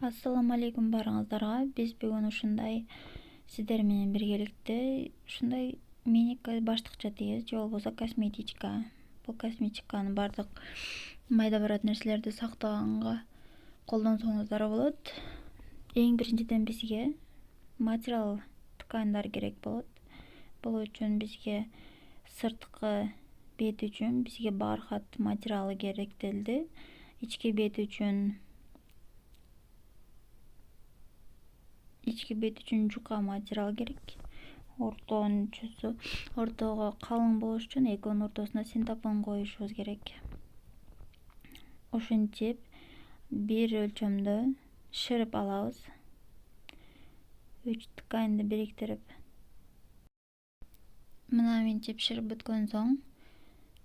Ассаламу алейкум барыңыздарга. Биз бүгүн ушундай сиздер менен биргеликте ушундай миник баштыкча тигиз же болбосо косметичка. Бул косметиканын бардык майда барат нерселерди сактаганга колдонсоңуздар болот. Эң биринчиден бизге материал тканьдар керек болот. Бул үчүн бизге сырткы бет үчүн бизге бархат материалы керектелди. Ички бет үчүн жука материал керек. Ортого калың болуш үчүн экөөнүн ортосуна синтепон коюшубуз керек. Ошентип бир өлчөмдө шырып алабыз. 3 тканьды бириктирип мына мынтип шырып бүткөн соң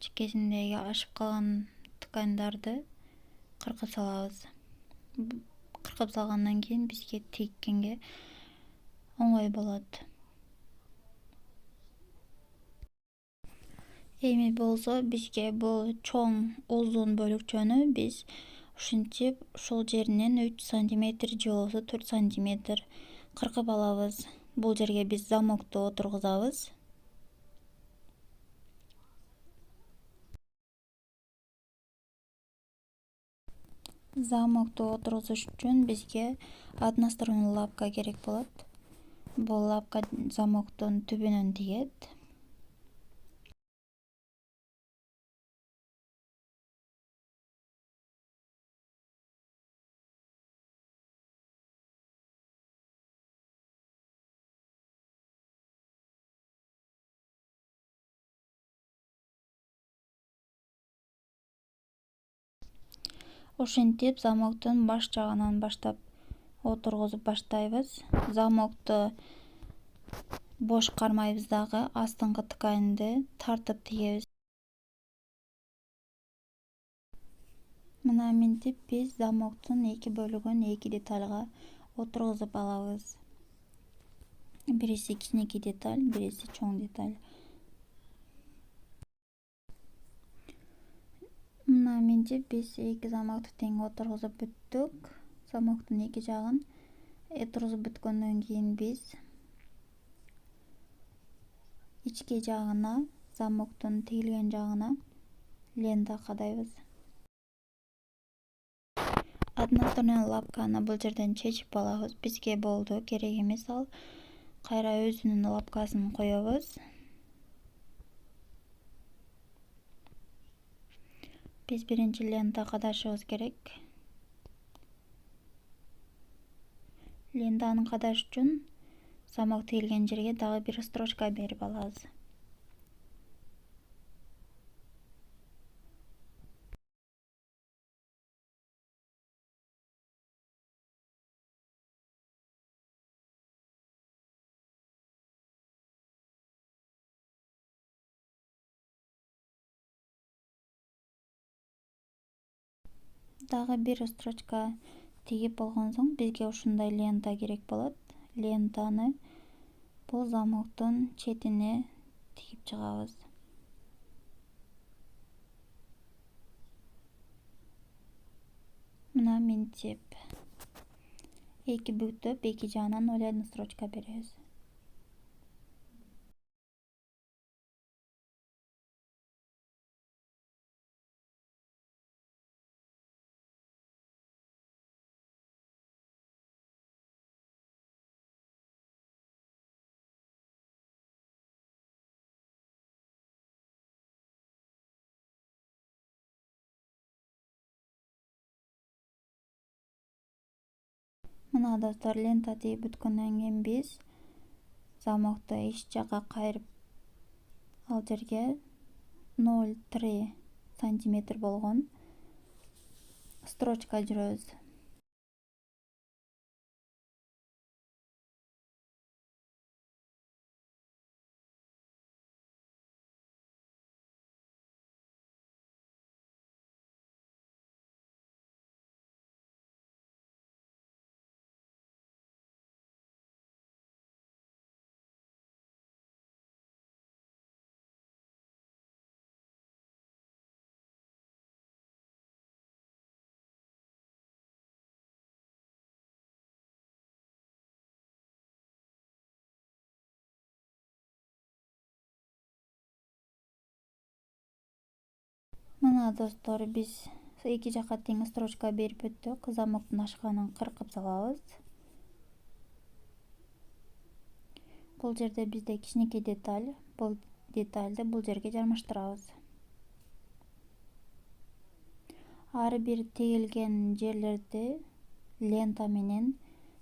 чекесиндеги ашып калган тканьдарды кыркып салабыз. Кыркып салгандан кийин бизге тигкенге оңой болот. Эми болсо бизге бул чоң узун бөлүкчөнү биз ушинтип ушул жеринен 3 сантиметр же болбосо 4 сантиметр кыркып алабыз. Бул жерге биз замокту отургузабыз. Замокту отургузуш үчүн бизге односторонний лапка керек болот. Бул лапка замоктун түбүнөн тигет. Ошентип замоктун баш жагынан баштап отургузуп баштайбыз. Замокту бош кармайбыз дагы, астыңкы тканьды тартып тигебиз. Мына мынтип биз замоктун эки бөлүгүн эки детальга отургузуп алабыз. Бириси кичинекей деталь, бириси чоң деталь. Мына мынтип биз эки замокту тең отургузуп бүттүк. Замоктун эки жагын отургузуп бүткөндөн кийин биз ички жагына, замоктун тигилген жагына лента кадайбыз. Односторонний лапканы бул жерден чечип алабыз. Бизге болду, керек эмес ал. Кайра өзүнүн лапкасын коебуз. Биз биринчи лента кадашыбыз керек. Лентаны кадаш үчүн замок тигилген жерге дагы бир строчка берип алабыз. Дагы бир строчка тигип болгон соң бизге ушундай лента керек болот. Лентаны бул замоктун четине тигип чыгабыз. Мына мынтип эки бүктөп, эки жагынан 0,5 строчка беребиз. Мына достор, лента тигип бүткөндөн кийин биз замокту ич жакка кайрып ал жерге 0,3 сантиметр болгон строчка жүрөбүз. Мына достор, биз эки жака тең строчка берип өттүк. Замоктун ачканын кыркып салабыз. Бул жерде бизде кичинекей деталь. Бул детальды бул жерге жармаштырабыз. Ар бир тегилген жерлерди лента менен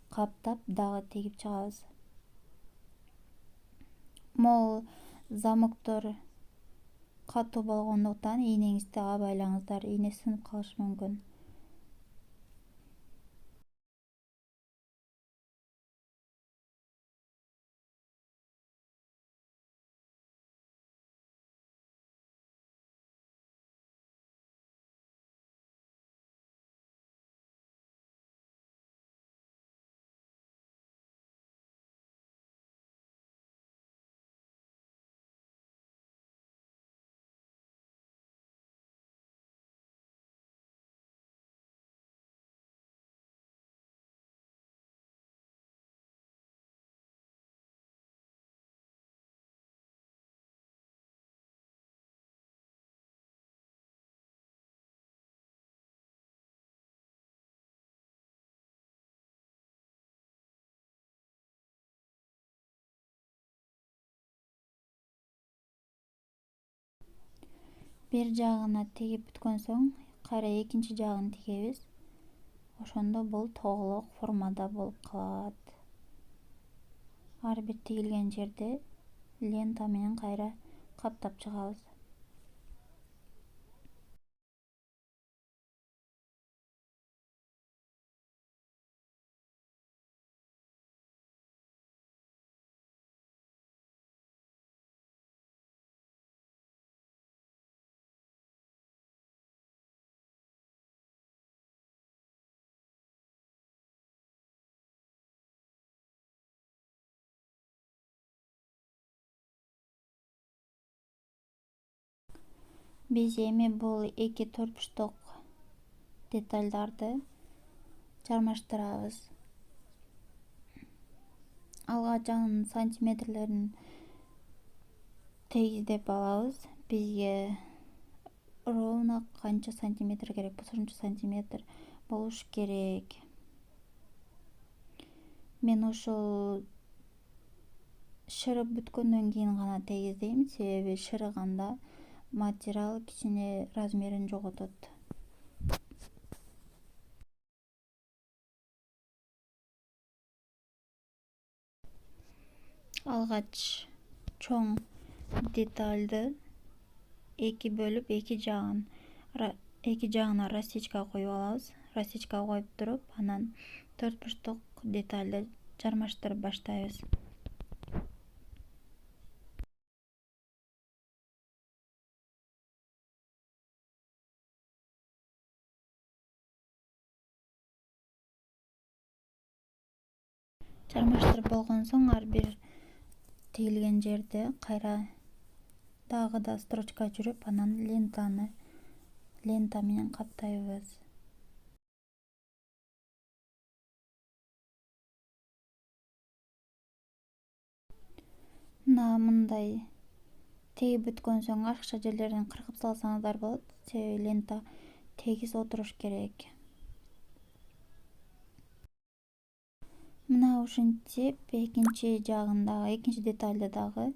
каптап дагы тегип чыгабыз. Могул замоктор катуу болгондуктан ийнеңизди абайлаңыздар, ийне сынып калышы мүмкүн. Бир жагына тегип бүткөн соң кайра экинчи жагын тигебиз. Ошондо бул тоголок формада болуп калат. Ар бир тигилген жерде лента менен кайра каптап чыгабыз. Биз эми бул эки төртбурчтук детальдарды жармаштырабыз. Алгачанын сантиметрлерин тегиздеп алабыз. Бизге ровно канча сантиметр керек болсо ошончо сантиметр болуш керек. Мен ушул шырып бүткөндөн кийин гана тегиздейм, себеби шырыганда материал кичине размерин жоготот. Алгач чоң детальды эки бөлүп, эки жагына растечка коюп алабыз. Растечка коюп туруп, анан төртбурчтук детальды жармаштырып баштайбыз. Жармаштырып болгон соң ар бир тигилген жерде кайра дагы да строчка жүрүп, анан лента менен каптайбыз. Мына мындай тегип бүткөн соң ашыкча жерлерин кыркып салсаңыздар болот, себеби лента тегиз отуруш керек. Мына ушинтип экинчи детальды дагы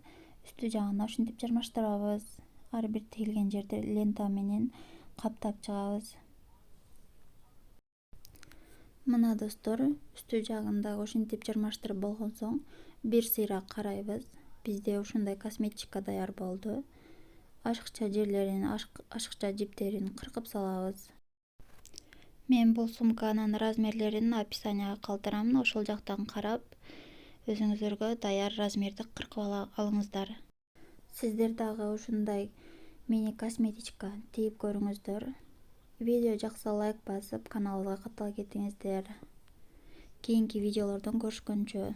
үстү жагына ушинтип жармаштырабыз. Ар бир тигилген жерди лента менен каптап чыгабыз. Мына достор, үстү жагын дагы ушинтип жармаштырып болгон соң бир сыйра карайбыз. Бизде ушундай косметика даяр болду. Ашыкча жерлерин, ашыкча жиптерин кыркып салабыз. Мен бул сумканын размерлерин описанияга калтырам, ошол жактан карап, өзүңүздаргө даяр размерди кыркып алыңыздар. Сиздер дагы ушундай мини косметичка тигип көрүңүздөр. Видео жакса лайк басып, каналыбызга каттала кетиңиздер. Кийинки видеолордон көрүшкөнчө.